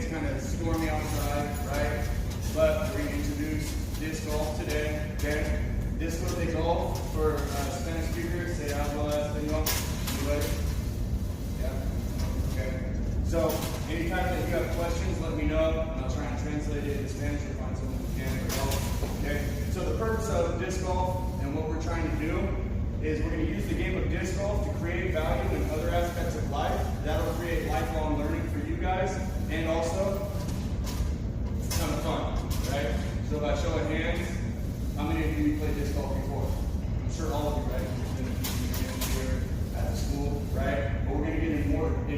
it's kind of stormy outside, right? But we're going to introduce disc golf today, okay? Disco de golf for Spanish speakers. Se habla español. Anybody? Yeah? Okay. So, anytime that you have questions, let me know, and I'll try and translate it into Spanish or find someone who can for help. Okay? So the purpose of disc golf and what we're trying to do is we're going to use the game of disc golf to create value in other aspects of life. That'll create lifelong learning for you guys, and also it's kind of fun, right? So by show of hands, how many of you played disc golf before? I'm sure all of you, right? You've been here at the school, right? But we're going to get in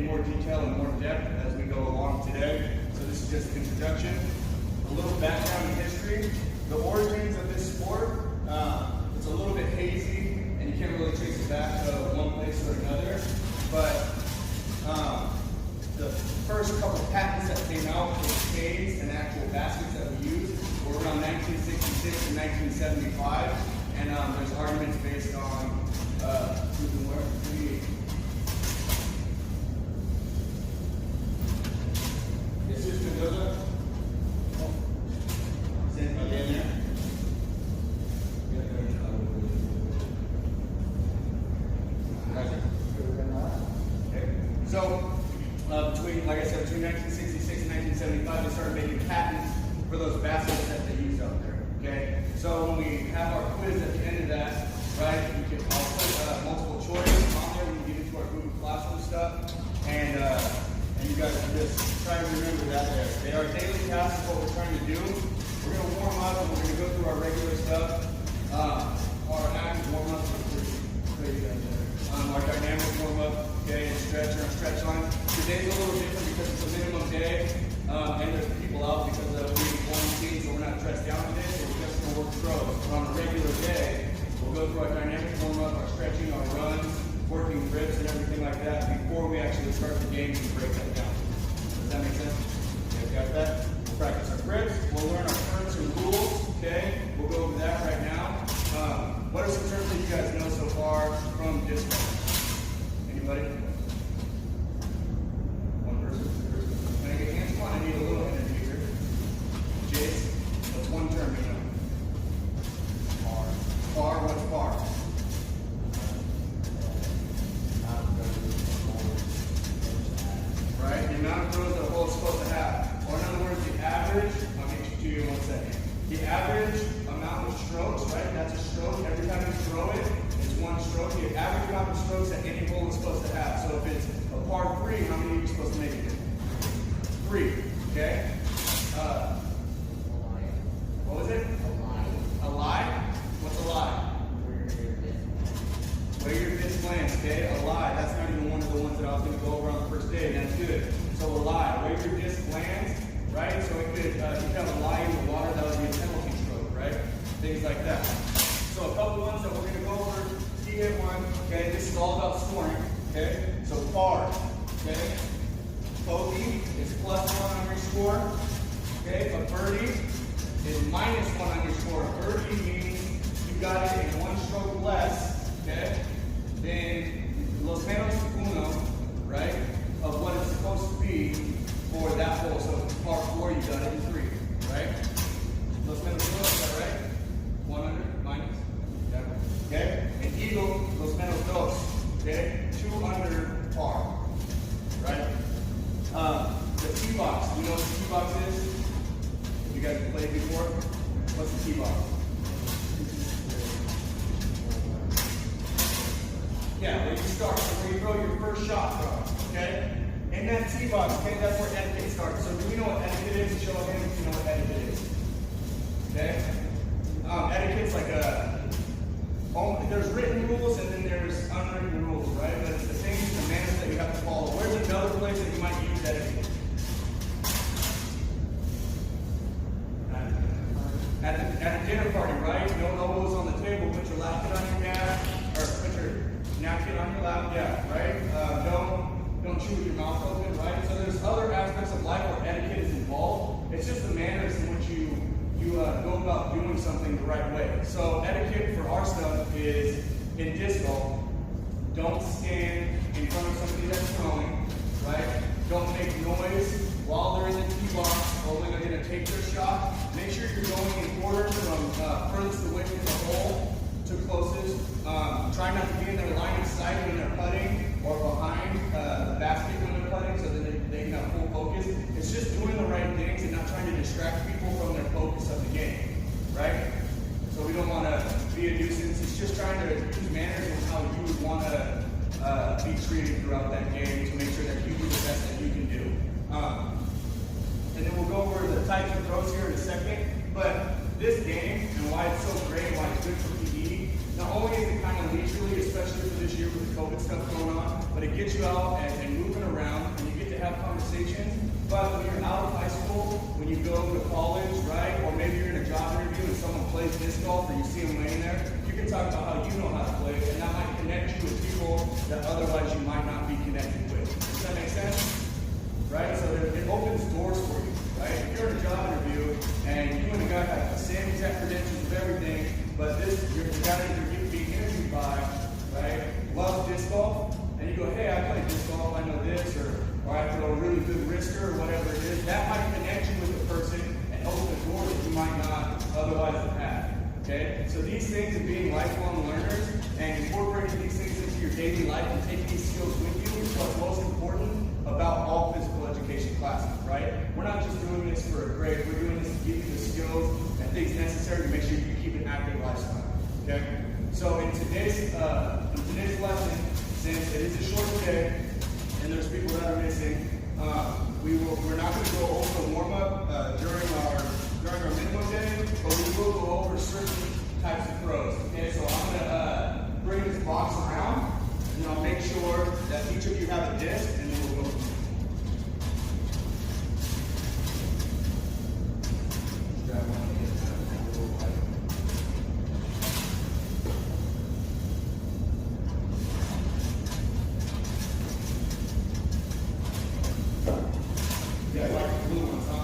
more detail and more depth as we go along today. So this is just an introduction, a little background and history. The origins of this sport, it's a little bit hazy, and you can't really trace it back to one place or another. But the first couple patents that came out with skates and actual baskets that we use were around 1966 and 1975, and there's arguments based on Jesus Mendoza. So, between 1966 and 1975, they started making patents for those baskets that they use out there. Okay. So when we have our quiz at the end of that, right, I'll put multiple choice on there when we get into our Google Classroom stuff, and you guys can just try to remember that there. They are daily tasks. What we're trying to do. We're going to warm up and we're going to go through our regular stuff. Our active warm up is pretty good there. Our dynamic warm up, okay, and stretch or stretch line. Today's a little different because it's a minimum day, and there's people out because of being quarantined, so we're not dressed down today, so we're just going to work throws. But on a regular day, we'll go through our dynamic warm up, our stretching, our runs, working grips and everything like that before we actually start the game and break that down. Does that make sense? You guys got that? We'll practice our grips. We'll learn our terms and rules. Okay? We'll go over that right now. What are some terms that you guys know so far from disc golf? Anybody? One person, two person. Can I get hands? Come on, I need a little energy here. Jace, what's one term you know? Par. Par, what's par? Right? The amount of throws that a ball is supposed to have. Or in other words, the average, I'll get you to you in 1 second. The average amount of strokes, right? That's a stroke. Every time you throw it, it's one stroke. The average amount of strokes that any ball is supposed to have. So if it's a par 3, how many are you supposed to make it? 3. Okay? What was it? A lie? What's a lie? Where your disc lands, okay? A lie. That's not even one of the ones that I was going to go over on the first day. That's good. So a lie. Where your disc lands, right? So it could, if you have a lie in the water, that would be a penalty stroke, right? Things like that. So a couple ones that we're going to go over. T hit one, okay? This is all about scoring, okay? So par, okay? Bogey is +1 on your score, okay? A birdie is -1 on your score. A birdie means you got it in 1 stroke less, okay? Then los menos uno, right, of what it's supposed to be for that hole. So if it's par 4, you got it in 3, right? Los menos uno, is that right? 100 minus, yeah. Okay? And eagle, los menos dos, okay? 2 under par, right? The tee box, you know what the tee box is? You guys have played before? What's the tee box? Yeah, where you start, so where you throw your first shot from, okay? In that tee box, okay, that's where etiquette starts. So do we know what etiquette is? Show of hands if you know what etiquette is. Okay? Etiquette's like there's written rules and then there's unwritten rules, right? But it's the things, the manners that you have to follow. Where's another place that you might use etiquette? At a dinner party, right? No elbows on the table, put your napkin on your nap, or put your napkin on your lap, yeah, right? Don't chew with your mouth open, right? So there's other aspects of life where etiquette is involved. It's just the manners in which you go about doing something the right way. So etiquette for our stuff is, in disc golf, don't stand in front of somebody that's throwing, right? Don't make noise while they're in the tee order from furthest away from the hole to closest. Try not to be in their line of sight when they're putting or behind the basket when they're putting so that they can have full focus. It's just doing the right things and not trying to distract people from their focus of the game, right? So we don't want to be a nuisance. It's just trying to use manners and how you would want to be treated throughout that game to make sure that you do the best that you can do. And then we'll go over the types of throws here in a second. But this game and why it's so great, why it's good for PE, not only is it kind of leisurely, especially for this year with the COVID stuff going on, but it gets you out and moving around and you get to have conversations. But when you're out of high school, when you go to college, right, or maybe you're in a job interview and someone plays disc golf or you see them laying there, you can talk about how you know how to play, and that might connect you with people that otherwise you might not be connected with. Does that make sense? Right? So it opens doors for you, right? If you're in a job interview and you and the guy have the same exact credentials of everything, but the guy that you're being interviewed by, right, loves disc golf, and you go, hey, I play disc golf, I know this, or I throw a really good wrister, or whatever it is, that might connect you with the person and open a door that you might not otherwise have had. Okay? So these things of being lifelong learners and incorporating these things into your daily life and taking these skills with you is what's most important about all physical education classes, right? We're not just doing this for a grade, we're doing this to give you the skills and things necessary to make sure you keep an active lifestyle. Okay? So in today's lesson, since it is a short day and there's people that are missing, we're not going to go over warm-up during our minimum day, but we will go over certain types of throws. Okay, so I'm going to bring this box around, and then I'll make sure that each of you have a disc, and then we'll go from there. Grab one. Yeah, like the blue ones, huh?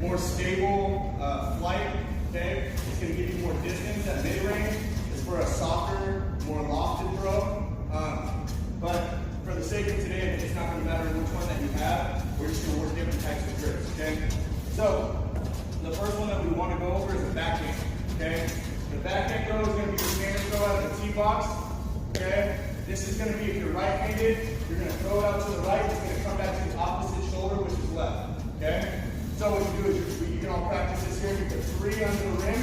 More stable flight, okay? It's going to give you more distance at mid-range. It's for a softer, more lofted throw. But for the sake of today, it's not going to matter which one that you have. We're just going to work different types of grips, okay? So, the first one that we want to go over is a backhand, okay? The backhand throw is going to be your standard throw out of the tee box, okay? This is going to be, if you're right-handed, you're going to throw it out to the right. It's going to come back to the opposite shoulder, which is left, okay? So what you do is you can all practice this here. You put 3 under the rim,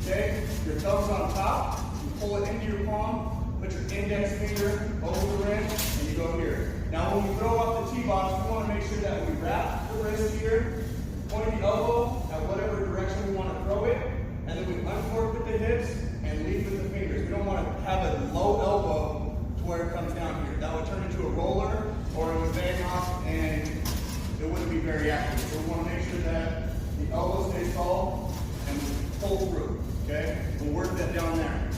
okay? Your thumb's on top. You pull it into your palm. Put your index finger over the rim, and you go here. Now when we throw up the tee box, we want to make sure that we wrap the wrist here, point the elbow at whatever direction we want to throw it, and then we uncork with the hips and lead with the fingers. We don't want to have a low elbow to where it comes down here. That would turn into a roller, or it would bang off and it wouldn't be very accurate. So we want to make sure that the elbow stays tall and we pull through, okay? We'll work that down there.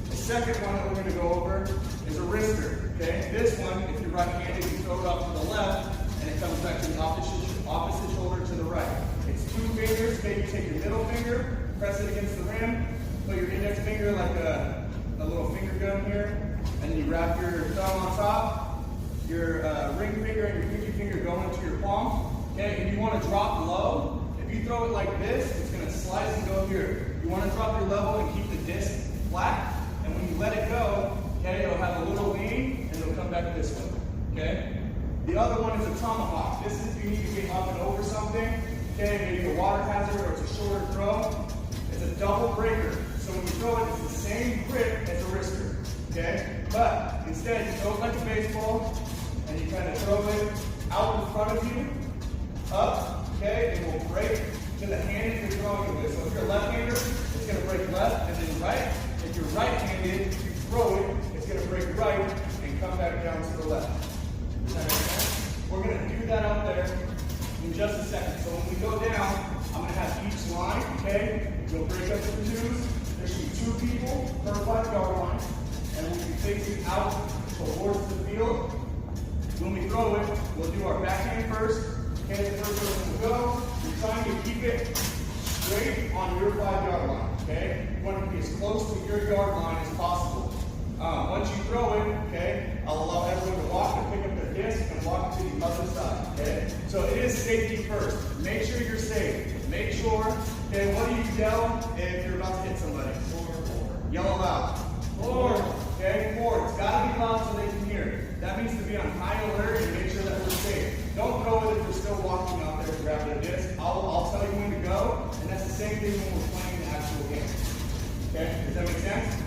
The second one that we're going to go over is a wrister, okay? This one, if you're right-handed, you throw it off to the left and it comes back to the opposite shoulder to the right. It's 2 fingers, okay? You take your middle finger, press it against the rim, put your index finger like a little finger gun here, and then you wrap your thumb on top. Your ring finger and your pinky finger go into your palm. Okay, and you want to drop low. If you throw it like this, it's going to slice and go here. You want to drop your level and keep the disc flat. And when you let it go, okay, it'll have a little lean and it'll come back this way. Okay. The other one is a tomahawk. This is if you need to get up and over something. Okay, maybe a water hazard or it's a shorter throw. It's a double breaker. So when you throw it, it's the same grip as a wrister. Okay, but instead you throw it like a baseball. And you kind of throw it out in front of you, up, okay, and will break to the hand that you're throwing it with. So if you're a left-hander, it's going to break left and then right. If you're right-handed, you throw it, it's going to break right and come back down to the left. Does that make sense? We're going to do that out there in just a second. So when we go down, I'm going to have each line, okay? We'll break up into twos. There should be 2 people per 5-yard line, and we'll be facing out towards the field. When we throw it, we'll do our backhand first. Okay, the first person will go. You're trying to keep it straight on your 5-yard line. Okay, you want to be as close to your yard line as possible. Once you throw it, okay, I'll allow everyone to walk and pick up their disc and walk to the other side. Okay, so it is safety first. Make sure you're safe. Make sure. Okay, what do you yell if you're about to hit somebody? Four. Yell aloud. 4. Okay, 4. It's got to be loud so they can hear. That means to be on high alert and make sure that we're safe. Don't throw it if you're still walking out there to grab their disc. I'll tell you when to go, and that's the same thing when we're playing the actual game. Okay, does that make sense?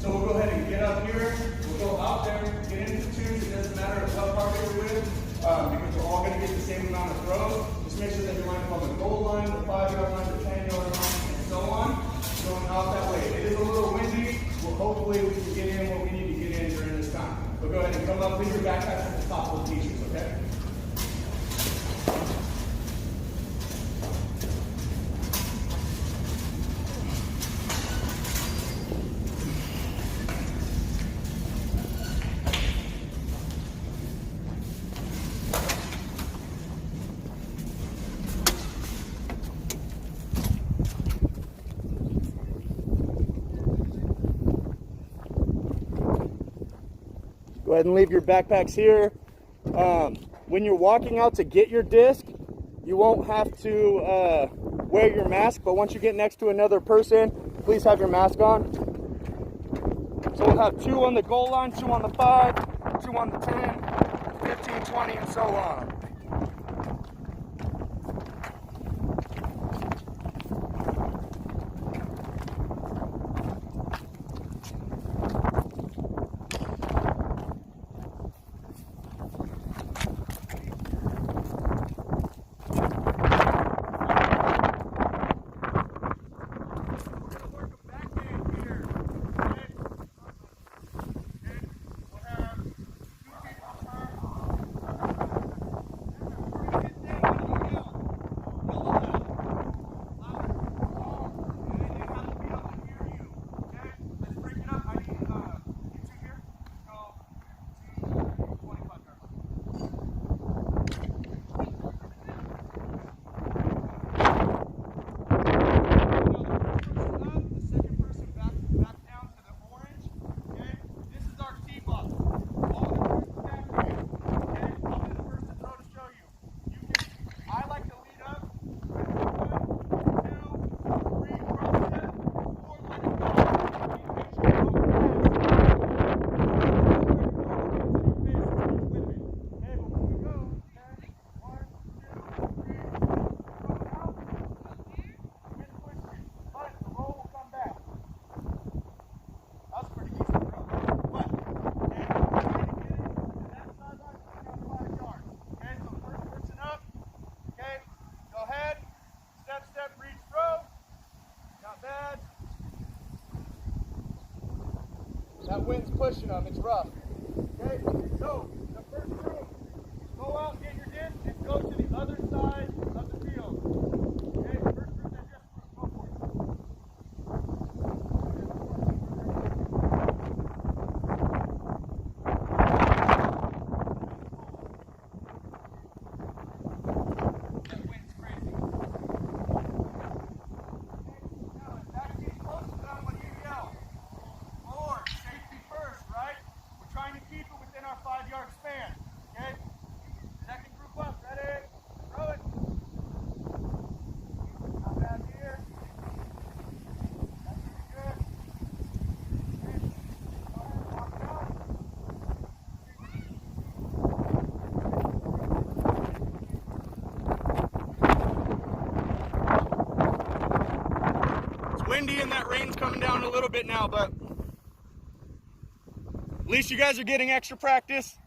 So we'll go ahead and get up here. We'll go out there, get into twos. It doesn't matter what part you're with, because we're all going to get the same amount of throws. Just make sure that you're lining up on the goal line, the 5-yard line, the 10-yard line, and so on. Going out that way. It is a little windy. Well, hopefully we can get in what we need to get in during this time. But go ahead and come up with your backpacks at the top of the teachers, okay? Go ahead and leave your backpacks here. When you're walking out to get your disc, you won't have to wear your mask, but once you get next to another person, please have your mask on. So we'll have 2 on the goal line, 2 on the 5, 2 on the 10, 15, 20, and so on. That wind's pushing them, it's rough. Okay, so the first group, go out, get your disc, and go to the other side of the field. Okay, first group that just go for it. That wind's crazy. Now, if that gets close to them, what do you yell? Lord, safety first, right? We're trying to keep it within our 5-yard span, okay? Second group up, ready? Throw it. Not bad here. That's pretty good. Okay. Go ahead and walk it out. It's windy and that rain's coming down a little bit now, but at least you guys are getting extra practice.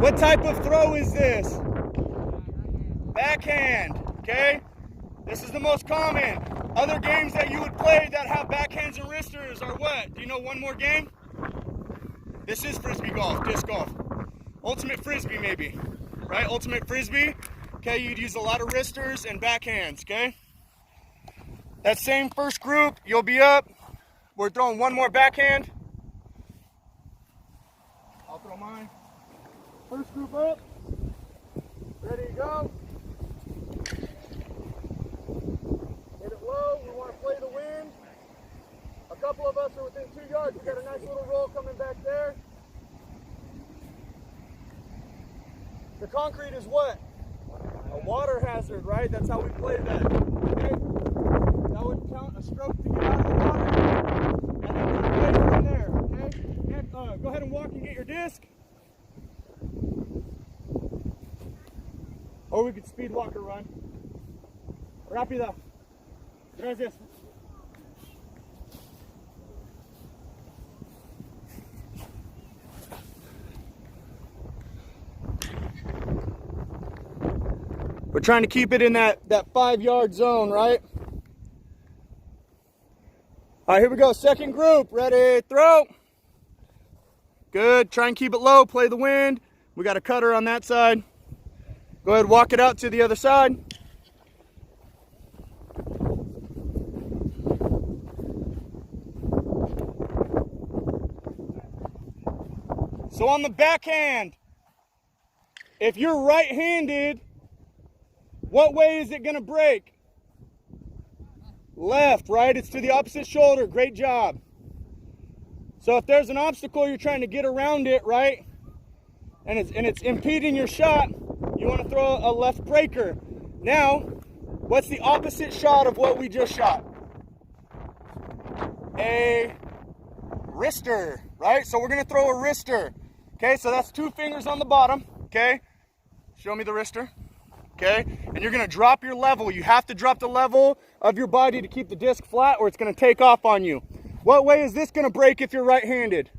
What type of throw is this? Backhand, okay? This is the most common. Other games that you would play that have backhands and wristers are what? Do you know one more game? This is frisbee golf, disc golf. Ultimate frisbee maybe, right? Ultimate frisbee, okay, you'd use a lot of wristers and backhands, okay? That same first group, you'll be up. We're throwing one more backhand. I'll throw mine. First group up. Ready to go. Hit it low. We want to play the wind. A couple of us are within 2 yards. We got a nice little roll coming back there. The concrete is what? A water hazard, right? That's how we play that. Okay? That would count a stroke to get out of the water. And then we play from there, okay? And, go ahead and walk and get your disc. Or we could speed walk or run. Rápido. Gracias. We're trying to keep it in that 5-yard zone, right? All right, here we go. Second group. Ready, throw. Good. Try and keep it low. Play the wind. We got a cutter on that side. Go ahead, walk it out to the other side. So on the backhand, if you're right-handed, what way is it going to break? Left, right? It's to the opposite shoulder. Great job. So if there's an obstacle, you're trying to get around it, right? And it's impeding your shot, you want to throw a left breaker. Now, what's the opposite shot of what we just shot? A wrister, right? So we're going to throw a wrister. Okay, so that's 2 fingers on the bottom. Okay, show me the wrister. Okay, and you're going to drop your level. You have to drop the level of your body to keep the disc flat or it's going to take off on you. What way is this going to break if you're right-handed?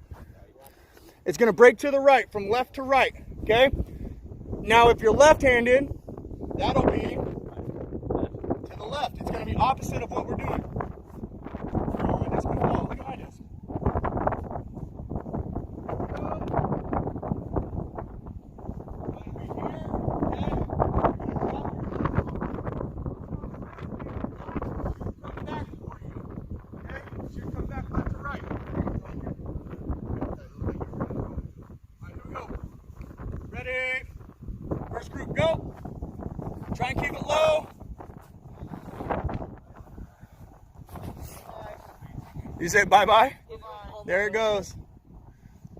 It's going to break to the right, from left to right. Okay, now if you're left-handed, that'll be to the left. It's going to be opposite of what we're doing. My disc can fall. Look at my disc. First group, go. Try and keep it low. You say bye-bye? There it goes.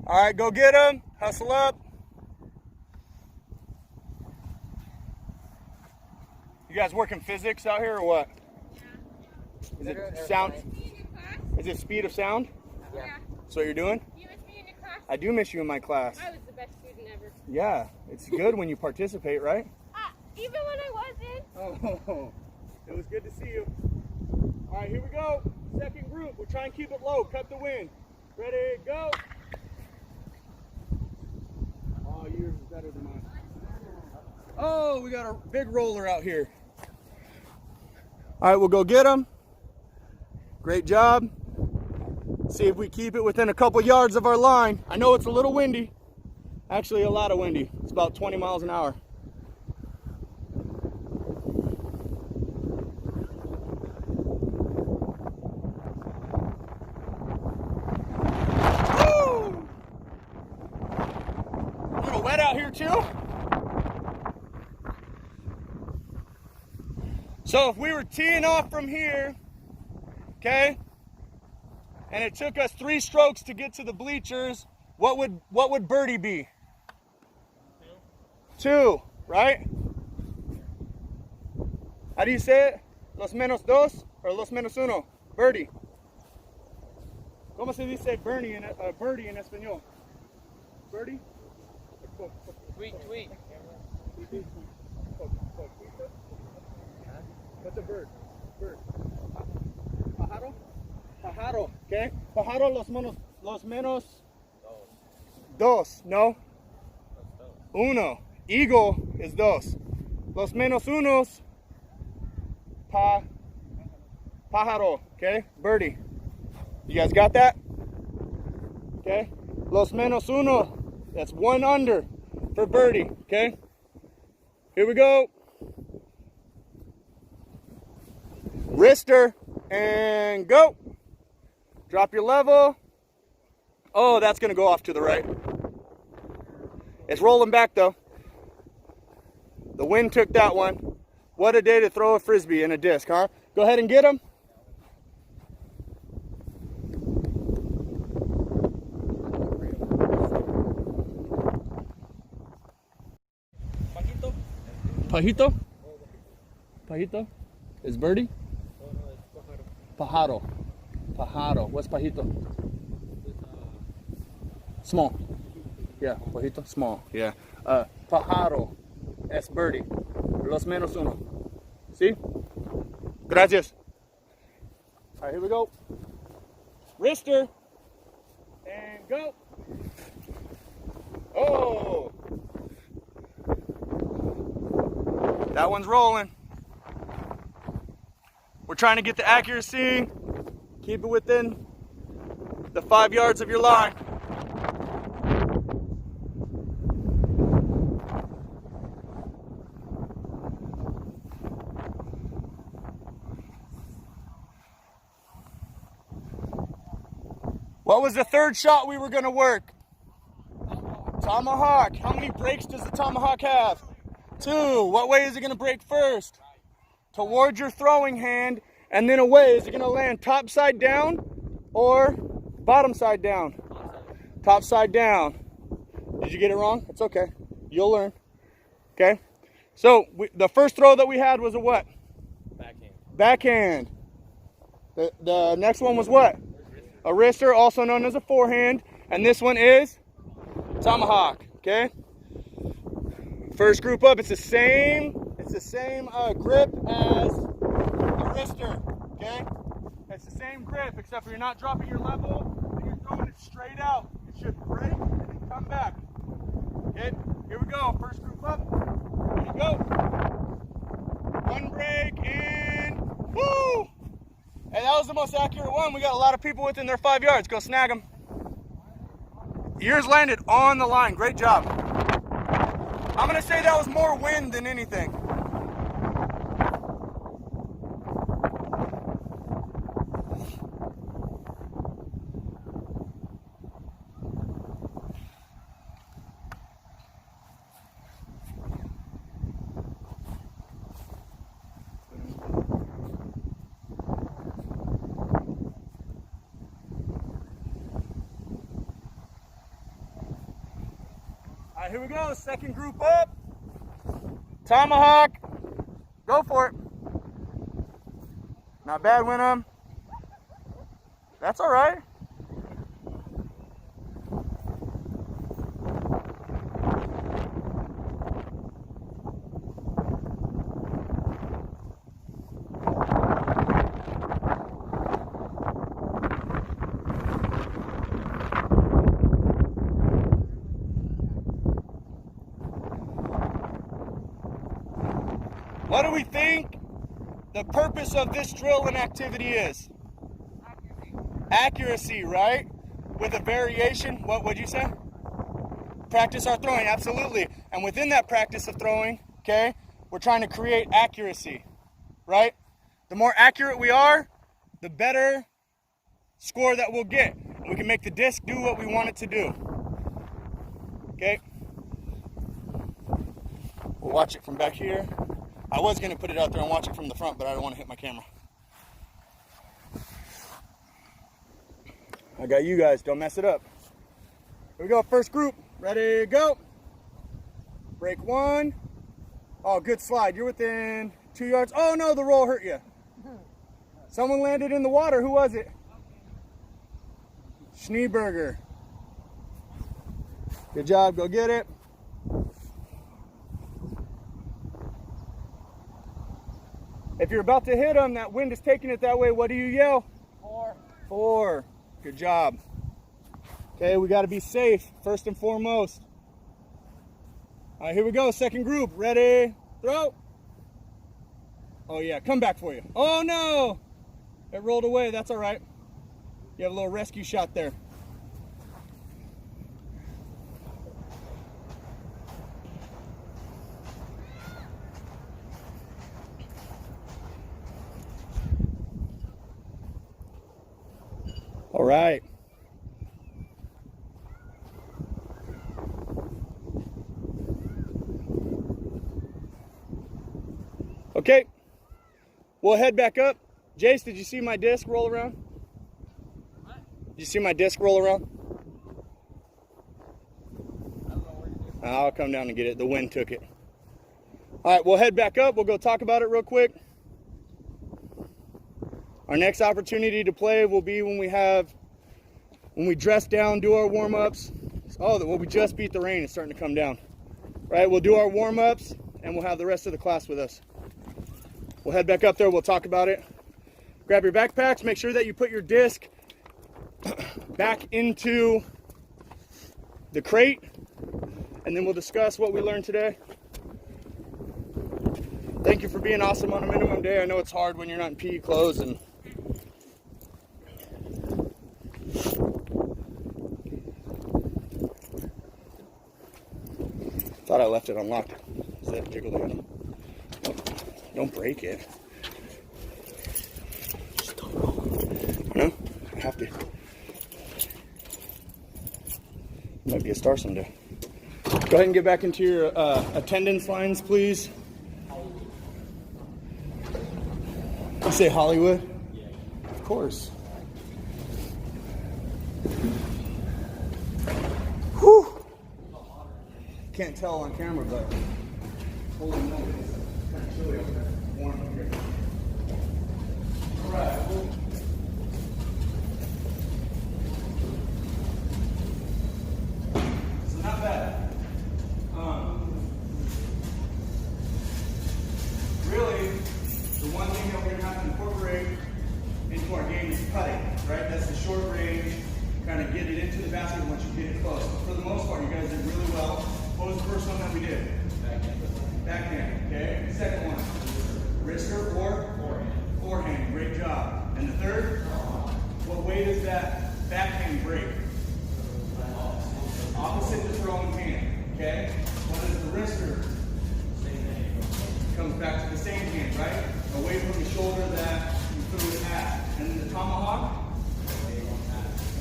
All right, go get them. Hustle up. You guys working physics out here or what? Is it sound? Is it speed of sound? Yeah. So you're doing? You miss me in your class? I do miss you in my class. I was the best student ever. Yeah, it's good when you participate, right? Even when I wasn't. Oh, it was good to see you. All right, here we go. Second group. We'll try and keep it low. Cut the wind. Ready, go. Oh, yours is better than mine. Oh, we got a big roller out here. All right, we'll go get them. Great job. See if we keep it within a couple yards of our line. I know it's a little windy. Actually, a lot of windy. It's about 20 miles an hour. Woo! A little wet out here too. So if we were teeing off from here, okay, and it took us 3 strokes to get to the bleachers, what would birdie be? 2, right? How do you say it? Los menos dos or los menos uno? Birdie. ¿Cómo se dice birdie en español? Birdie? Tweet. What's a bird? Bird. Pájaro? Pájaro, okay? Pájaro los menos dos. No? Uno. Eagle is dos. Los menos unos. Pájaro. Okay? Birdie. You guys got that? Okay? Los menos uno. That's one under for birdie. Okay? Here we go. Wrister. And go. Drop your level. Oh, that's going to go off to the right. It's rolling back though. The wind took that one. What a day to throw a frisbee in a disc, huh? Go ahead and get him. Pajito? Pajito? Is birdie? Pájaro. Pájaro. What's pajito? Small. Yeah, pajito, small. Yeah. Pájaro. Es birdie. Los menos uno. See? Gracias. All right, here we go. Wrister. And go. Oh. That one's rolling. We're trying to get the accuracy. Keep it within the 5 yards of your line. What was the third shot we were going to work? Tomahawk. How many breaks does the tomahawk have? 2. What way is it going to break first? Towards your throwing hand and then away. Is it going to land top side down or bottom side down? Top side down. Did you get it wrong? It's okay. You'll learn. Okay. So the first throw that we had was a what? Backhand. Backhand. The next one was what? A wrister, also known as a forehand, and this one is tomahawk. Okay. First group up, it's the same grip as a wrister. Okay. It's the same grip, except for you're not dropping your level and you're throwing it straight out. It should break and then come back. Okay. Here we go. First group up. Here you go. One break and woo! And that was the most accurate one. We got a lot of people within their 5 yards. Go snag them. Yours landed on the line. Great job. I'm going to say that was more wind than anything. All right, here we go. Second group up. Tomahawk. Go for it. Not bad, Winham. That's all right. What do we think the purpose of this drill and activity is? Accuracy, right? With a variation, what would you say? Practice our throwing, absolutely. And within that practice of throwing, okay, we're trying to create accuracy, right? The more accurate we are, the better score that we'll get. We can make the disc do what we want it to do. Okay? We'll watch it from back here. I was going to put it out there and watch it from the front, but I don't want to hit my camera. I got you guys. Don't mess it up. Here we go. First group. Ready, go. Break one. Oh, good slide. You're within 2 yards. Oh, no, the roll hurt you. Someone landed in the water. Who was it? Schneeberger. Good job. Go get it. If you're about to hit them, that wind is taking it that way, what do you yell? 4. 4. Good job. Okay, we got to be safe, first and foremost. All right, here we go. Second group. Ready? Throw. Oh, yeah. Come back for you. Oh, no. It rolled away. That's all right. You have a little rescue shot there. All right. Okay. We'll head back up. Jace, did you see my disc roll around? What? Did you see my disc roll around? I don't know where you did. I'll come down and get it. The wind took it. All right, we'll head back up. We'll go talk about it real quick. Our next opportunity to play will be when we dress down, do our warm-ups. Oh, well, we just beat the rain. It's starting to come down. Right, we'll do our warm-ups, and we'll have the rest of the class with us. We'll head back up there. We'll talk about it. Grab your backpacks. Make sure that you put your disc back into the crate, and then we'll discuss what we learned today. Thank you for being awesome on a minimum day. I know it's hard when you're not in PE clothes and thought I left it unlocked. Is that jiggle the handle? Oh, don't break it. Just don't roll. No, I have to. Might be a star someday. Go ahead and get back into your attendance lines, please. You say Hollywood? Yeah. Of course. Whew. Can't tell on camera, but holy moly, it's kind of chilly up there. Warm up here. All right. So not bad. Really, the one thing that we're going to have to incorporate into our game is putting, right? That's the short range, kind of get it into the basket once you get it close. But for the most part, you guys did really well. What was the first one that we did? Backhand, okay? Second one, wrister or? Forehand, great job. And the third? What way does that backhand break? Opposite the throwing hand, okay? What is the wrister? Comes back to the same hand, right? Away from the shoulder that you threw it at. And then the tomahawk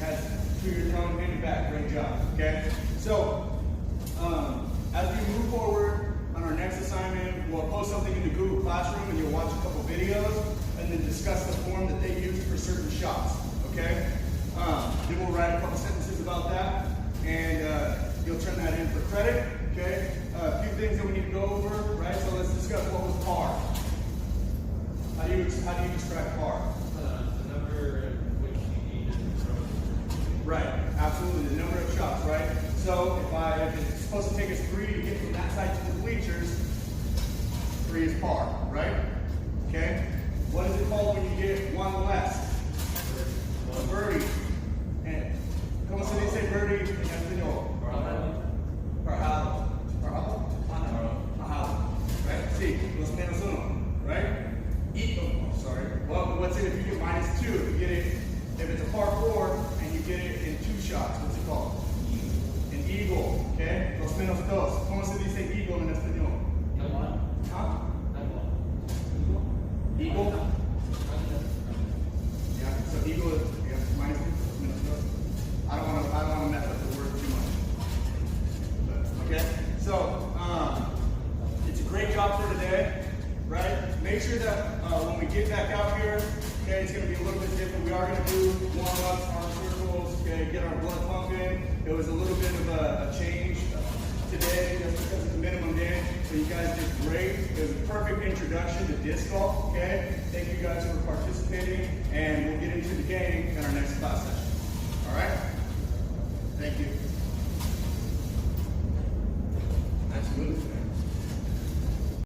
has to your throwing hand and back. Great job, okay? So, as we move forward on our next assignment, we'll post something in the Google Classroom and you'll watch a couple videos and then discuss the form that they used for certain shots, okay? Then we'll write a couple sentences about that and you'll turn that in for credit, okay? A few things that we need to go over, right? So let's discuss what was par. How do you describe par? The number in which you need to throw. Right, absolutely, the number of shots, right? So if it's supposed to take us 3 to get from that side to the bleachers, 3 is par, right? Okay? What is it called when you get one less? A birdie. And como se dice birdie en español? Parado. Parado? Parado. Right? Sí, los menos uno, right? Sorry. Well, what's it if you get -2? If you get it, if it's a par 4 and you get it in 2 shots, what's it called? An eagle, okay? Los menos dos. ¿Cómo se dice eagle en español? Huh? Eagle? Yeah, so eagle is -2, menos dos. I don't want to mess up the word too much. But, okay? So, it's a great job for today, right? Make sure that when we get back out here, okay, it's going to be a little bit different. We are going to do warm-ups, arm circles, okay, get our blood pumping. It was a little bit of a change today just because of the minimum day. So you guys did great. It was a perfect introduction to disc golf, okay? Thank you guys for participating, and we'll get into the game in our next class session. All right? Thank you.